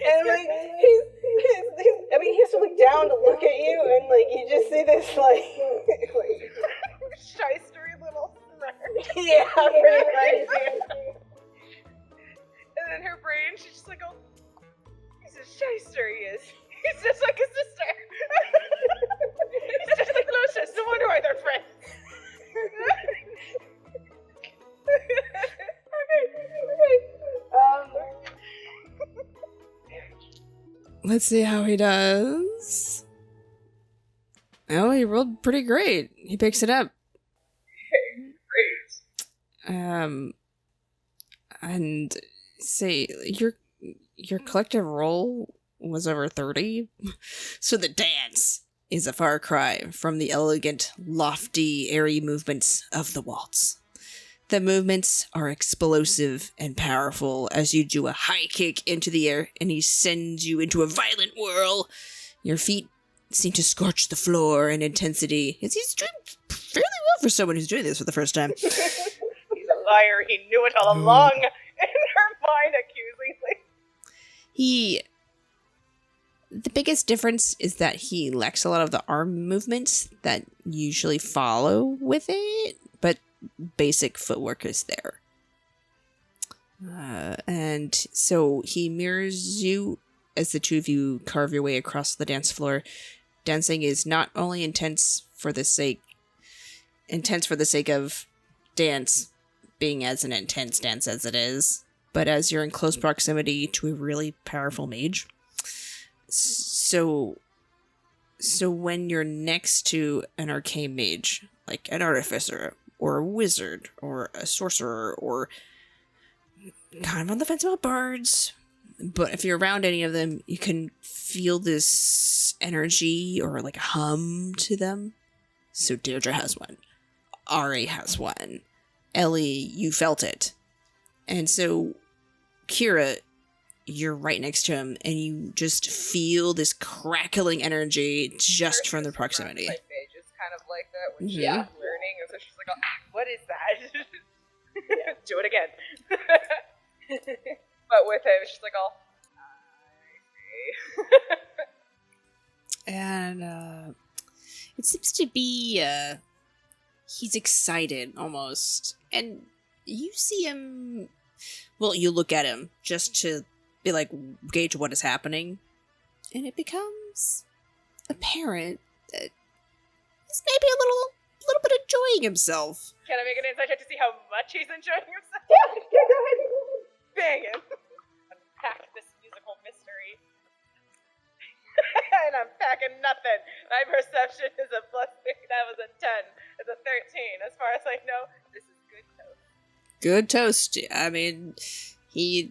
And like he's to look down to look at you, and like you just see this like Shystery little smirk. yeah, pretty much. And then her brain, she's just like, oh, He's a shyster, he is. He's just like his sister. He's just like Lucius. No wonder why they're friends. Okay. Let's see how he does. Oh, he rolled pretty great. He picks it up. Great. And say your collective roll was over 30. So the dance is a far cry from the elegant, lofty, airy movements of the waltz. The movements are explosive and powerful as you do a high kick into the air and he sends you into a violent whirl. Your feet seem to scorch the floor in intensity. He's doing fairly well for someone who's doing this for the first time. He's a liar. He knew it all along. In her mind, accusingly. The biggest difference is that he lacks a lot of the arm movements that usually follow with it, but basic footwork is there. And so he mirrors you as the two of you carve your way across the dance floor. Dancing is not only intense for the sake of dance being as an intense dance as it is, but as you're in close proximity to a really powerful mage. So when you're next to an arcane mage, like an artificer, or a wizard, or a sorcerer, or kind of on the fence about bards, but if you're around any of them, you can feel this energy or like a hum to them. So Deirdre has one. Ari has one. Ellie, you felt it. And so Ciara, you're right next to him, and you just feel this crackling energy just from the proximity. My mage is kind of like that when she's Yeah. learning, and so she's like, what is that? Do it again. But with him, she's like, I see. And it seems to be he's excited almost, and you see him, well, you look at him just to be like, gauge what is happening, and it becomes apparent that he's maybe a little bit enjoying himself. Can I make an insight check to see how much he's enjoying himself? Yeah, go ahead. Bang it! Unpack this musical mystery. And I'm packing nothing. My perception is a +3. That was a 10. It's a 13. As far as I know, this is good toast. Good toast. I mean, he's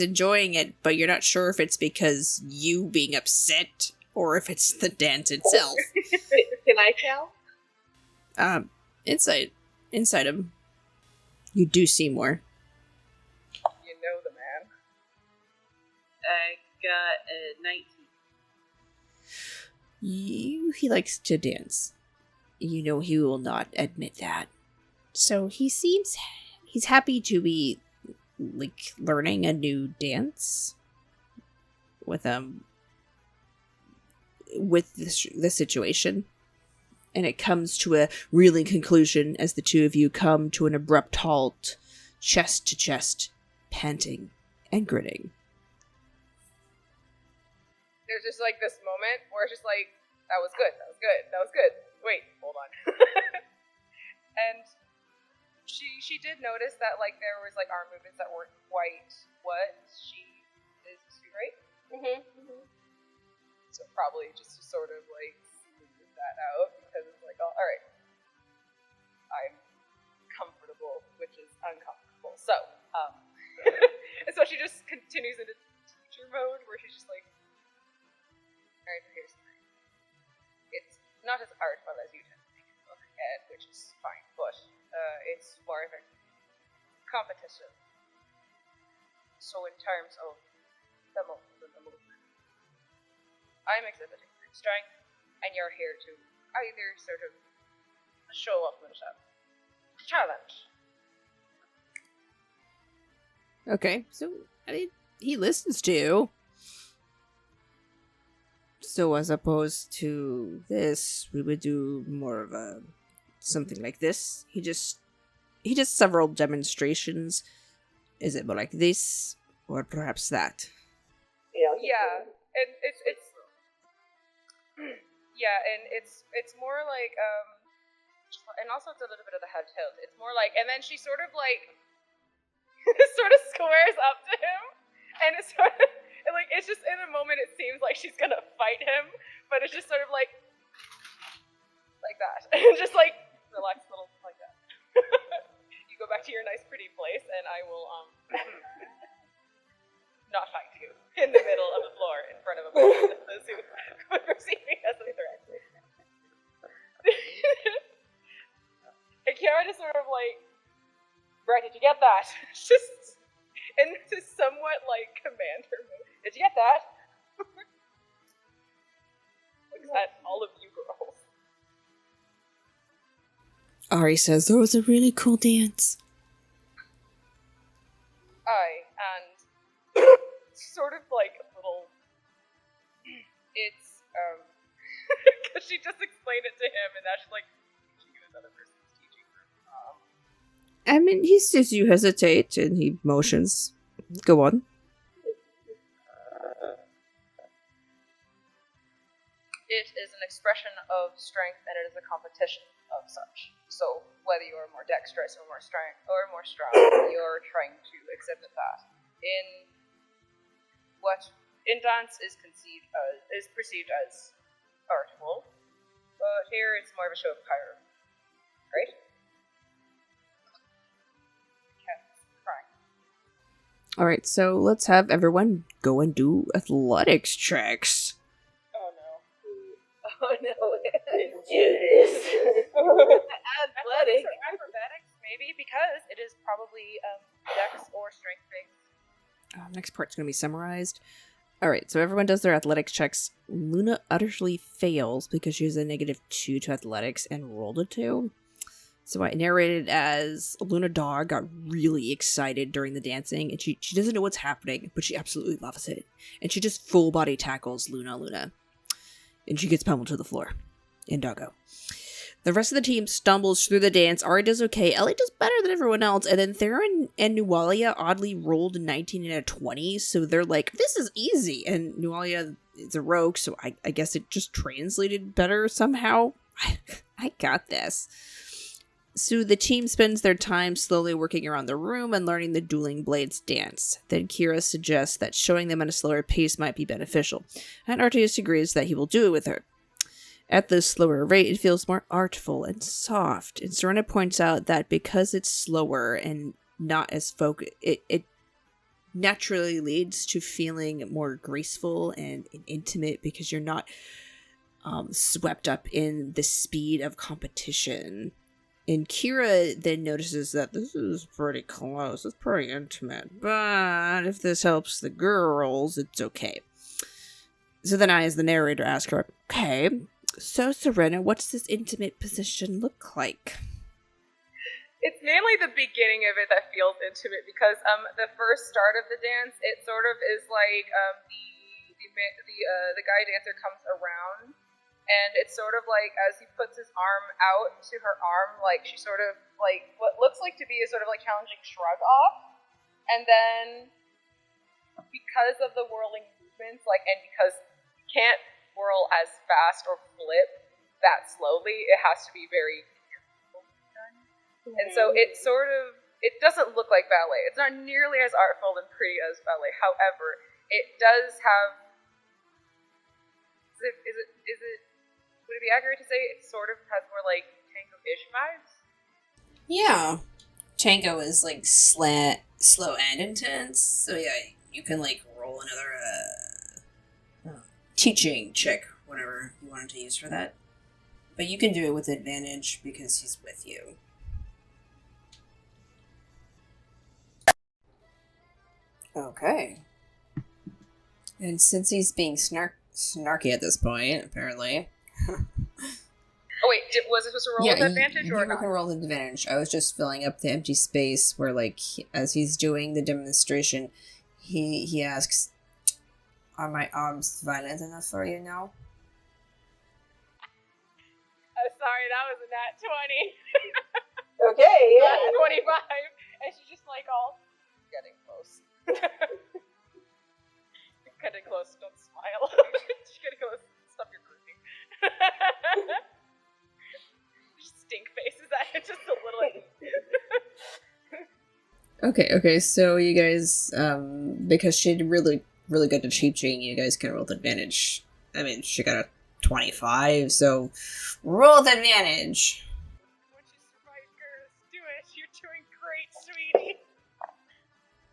enjoying it, but you're not sure if it's because you being upset or if it's the dance itself. Can I tell? Inside him, you do see more. You know the man. I got a 19. He likes to dance. You know he will not admit that. So he's happy to be like learning a new dance with the situation. And it comes to a reeling conclusion as the two of you come to an abrupt halt, chest to chest, panting and grinning. There's just like this moment where it's just like, that was good. Wait, hold on. And she did notice that like there was like arm movements that weren't quite what she is used to, right? Mm-hmm. So probably just to sort of like smooth that out because it's like, oh, alright. I'm comfortable, which is uncomfortable. So, and so she just continues into teacher mode where she's just like, alright, here's the thing. It's not as artful as you tend to think it look at, which is fine, but it's more of a competition. So in terms of the movement, I'm exhibiting strength, and you're here to either sort of show upmanship, challenge. Okay, so I mean, he listens to you. So as opposed to this, we would do more of a something like this. He does several demonstrations. Is it more like this, or perhaps that? Yeah, Yeah, and it's yeah, and it's more like and also it's a little bit of the head tilt. It's more like, and then she sort of like sort of squares up to him, and it's sort of and like it's just in a moment it seems like she's gonna fight him, but it's just sort of like that, and just like relax a little like that. You go back to your nice pretty place, and I will not fight you in the middle of the floor in front of a bunch of witnesses who would perceive me as a threat. And Ciara just sort of like, right, did you get that? Just, and to somewhat like command her move. Did you get that? Looks at all of you girls. Ari says, that was a really cool dance. Aye, and sort of like a little, it's, because she just explained it to him, and now she's like, teaching you another person's teaching her. I mean, he sees you hesitate, and he motions. Go on. It is an expression of strength, and it is a competition of such. So whether you are more dexterous or more strong, you're trying to exhibit that. In what in dance is perceived as artful, but here it's more of a show of power, right? Cat's crying. All right, so let's have everyone go and do athletics checks. Oh no. Oh no, do this. Athletics or acrobatics, maybe, because it is probably dex or strength based. Next part's going to be summarized. All right, so everyone does their athletics checks. Luna utterly fails because she has a -2 to athletics and rolled a 2. So I narrated as Luna Dog got really excited during the dancing, and she doesn't know what's happening, but she absolutely loves it. And she just full body tackles Luna. And she gets pummeled to the floor in doggo. The rest of the team stumbles through the dance. Ari does okay. Ellie does better than everyone else. And then Theron and Nualia oddly rolled a 19 and a 20. So they're like, this is easy. And Nualia is a rogue, so I guess it just translated better somehow. I got this. So the team spends their time slowly working around the room and learning the Dueling Blades dance. Then Ciara suggests that showing them at a slower pace might be beneficial, and Arteus agrees that he will do it with her. At this slower rate, it feels more artful and soft, and Serena points out that because it's slower and not as focused, it naturally leads to feeling more graceful and intimate because you're not swept up in the speed of competition. And Ciara then notices that this is pretty close, it's pretty intimate, but if this helps the girls, it's okay. So then I, as the narrator, ask her, okay, so Serena, what's this intimate position look like? It's mainly the beginning of it that feels intimate because the first start of the dance, it sort of is like the guy dancer comes around. And it's sort of like, as he puts his arm out to her arm, like, she sort of, like, what looks like to be a sort of, like, challenging shrug off. And then, because of the whirling movements, like, and because you can't whirl as fast or flip that slowly, it has to be very careful. And so it sort of, it doesn't look like ballet. It's not nearly as artful and pretty as ballet. However, it does have, would it be accurate to say it sort of has more, like, tango-ish vibes? Yeah. Tango is, like, slow and intense. So, yeah, you can, like, roll another teaching check, whatever you wanted to use for that. But you can do it with advantage because he's with you. Okay. And since he's being snarky at this point, apparently... Oh wait, was it supposed to roll with advantage or not? You can roll with advantage. I was just filling up the empty space where, like, as he's doing the demonstration, he asks, "Are my arms violent enough for you now?" Oh, sorry, that was a nat 20. Okay, yeah. 25, and she's just like all getting close. Getting close. Okay, so you guys, because she did really, really good at cheap cheating, you guys can roll with advantage. I mean, she got a 25, so roll with advantage. Which is right, girls. Do it. You're doing great, sweetie.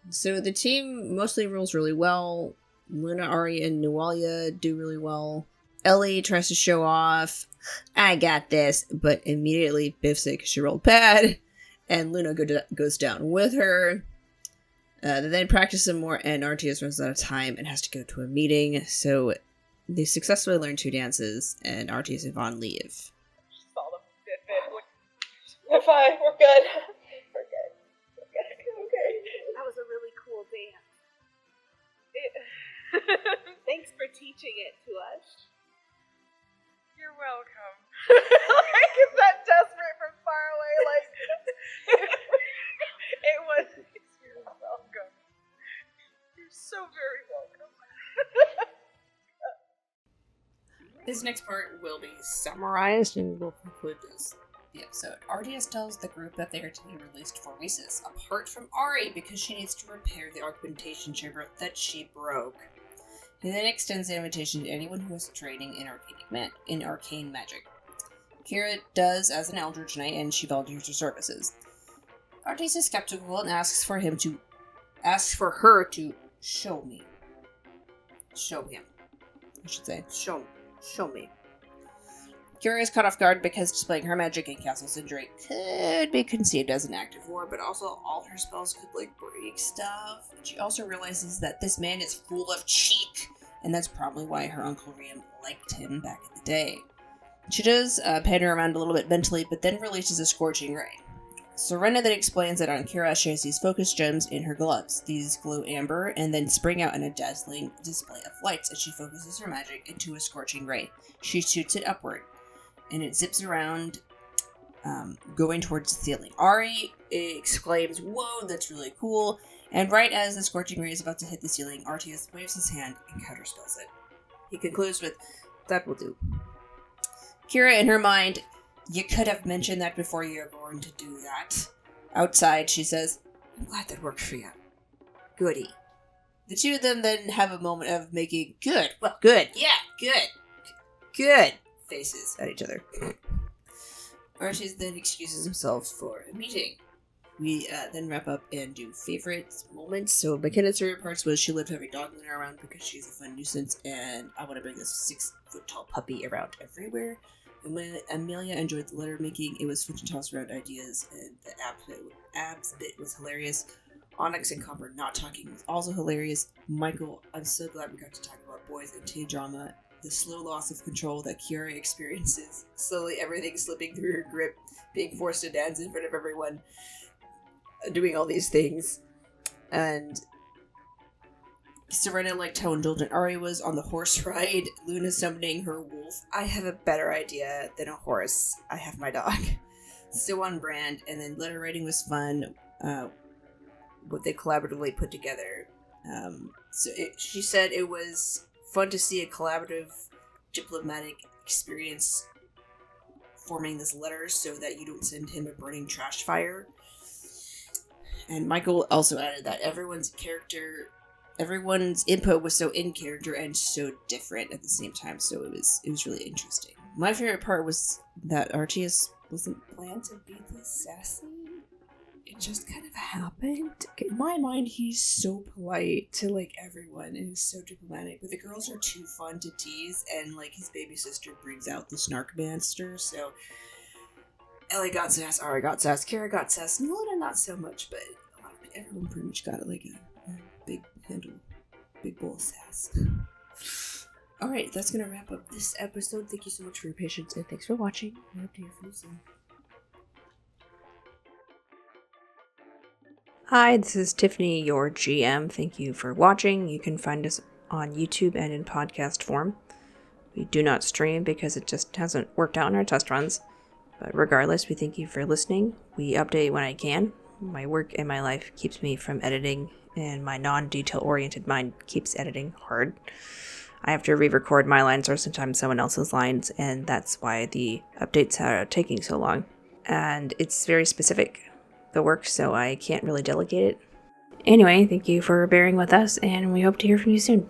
So the team mostly rolls really well. Luna, Ari, and Nualia do really well. Ellie tries to show off, I got this, but immediately biffs it because she rolled bad, and Luna goes down with her. They then practice some more, and Arteus runs out of time and has to go to a meeting, so they successfully learn 2 dances, and Arteus and Vaughn leave. Just all the fit. We're fine. We're good. We're good. We're good. Okay. That was a really cool dance. Thanks for teaching it to us. You're welcome. Like, is that desperate from far away? Like, it was. You're welcome. You're so very welcome. This next part will be summarized and will conclude the episode. Arteus tells the group that they are to be released for recess, apart from Ari, because she needs to repair the augmentation chamber that she broke. He then extends the invitation to anyone who has training in arcane magic. Ciara does as an Eldritch Knight, and she volunteers her services. Arteus is skeptical and asks for her to show him. I should say, show me. Ciara is caught off guard because displaying her magic in Castle Sindri could be conceived as an act of war, but also all her spells could, break stuff. She also realizes that this man is full of cheek, and that's probably why her Uncle Liam liked him back in the day. She does pander around a little bit mentally, but then releases a scorching ray. Serena then explains that on Ciara she has these focus gems in her gloves. These glow amber and then spring out in a dazzling display of lights as she focuses her magic into a scorching ray. She shoots it upward, and it zips around, going towards the ceiling. Ari exclaims, "Whoa, that's really cool!" And right as the scorching ray is about to hit the ceiling, Arteus waves his hand and counterspells it. He concludes with, "That will do." Ciara, in her mind, "You could have mentioned that before you're going to do that." Outside, she says, "I'm glad that worked for you. Goody." The two of them then have a moment of making good faces at each other. Arteus then excuses himself for a meeting. We then wrap up and do favorite moments. So McKenna's favorite parts was she loved having dog Luna around because she's a fun nuisance, and I want to bring this 6-foot-tall puppy around everywhere. And when Amelia enjoyed the letter making, it was fun to toss around ideas, and the abs bit was hilarious. Onyx and Copper not talking was also hilarious. Michael, I'm so glad we got to talk about boys and teen drama. The slow loss of control that Ciara experiences, slowly everything slipping through her grip, being forced to dance in front of everyone, doing all these things. And Serena liked how indulgent Ari was on the horse ride. Luna summoning her wolf. I have a better idea than a horse. I have my dog. So on brand. And then letter writing was fun. What they collaboratively put together. She said it was fun to see a collaborative diplomatic experience forming this letter so that you don't send him a burning trash fire. And Michael also added that everyone's input was so in character and so different at the same time, so it was really interesting. My favorite part was that Arteus wasn't planned to be this sassy. It just kind of happened. In my mind, he's so polite to everyone and he's so diplomatic, but the girls are too fun to tease, and his baby sister brings out the snark monster, so Ellie got sass, Ari got sass, Ciara got sass, Luna not so much, but everyone pretty much got it a big handle, big bowl of sass. Alright, that's gonna wrap up this episode. Thank you so much for your patience, and thanks for watching. I hope to hear from you soon. Hi, this is Tiffany, your GM. Thank you for watching. You can find us on YouTube and in podcast form. We do not stream because it just hasn't worked out in our test runs. But regardless, we thank you for listening. We update when I can. My work and my life keeps me from editing, and my non-detail-oriented mind keeps editing hard. I have to re-record my lines or sometimes someone else's lines, and that's why the updates are taking so long. And it's very specific. the work, so I can't really delegate it. Anyway, thank you for bearing with us, and we hope to hear from you soon.